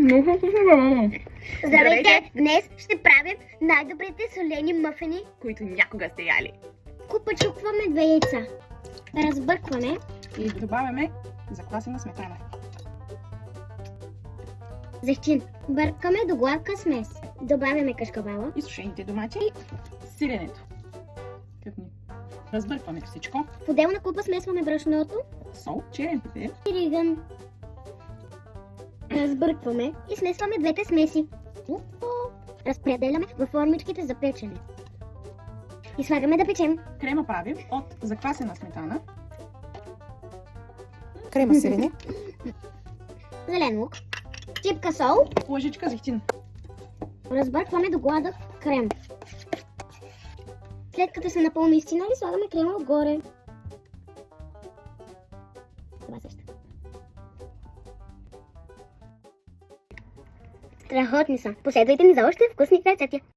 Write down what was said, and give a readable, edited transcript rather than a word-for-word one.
Много вкусно. Здравейте! Днес ще правим най-добрите солени мъфини. Които някога сте яли. Купачукваме 2 яйца. Разбъркваме. И добавяме заквасена сметана. Зехтин. Бъркаме до гладка смес. Добавяме кашкавала. И сушените домати. И сиренето. Къпни. Разбъркваме всичко. В отделна купа смесваме брашното. Сол, черен пипер. И риган. Разбъркваме и смесваме двете смеси. Разпределяме във формичките за печене. И слагаме да печем. Крема правим от заквасена сметана. Крема сирене. Зелен лук. Чипка сол. Лъжичка зехтин. Разбъркваме до гладък крем. След като се напълни изтинали, слагаме крема отгоре. Това също. Страхотни са. Последвайте ни за още вкусни рецепти.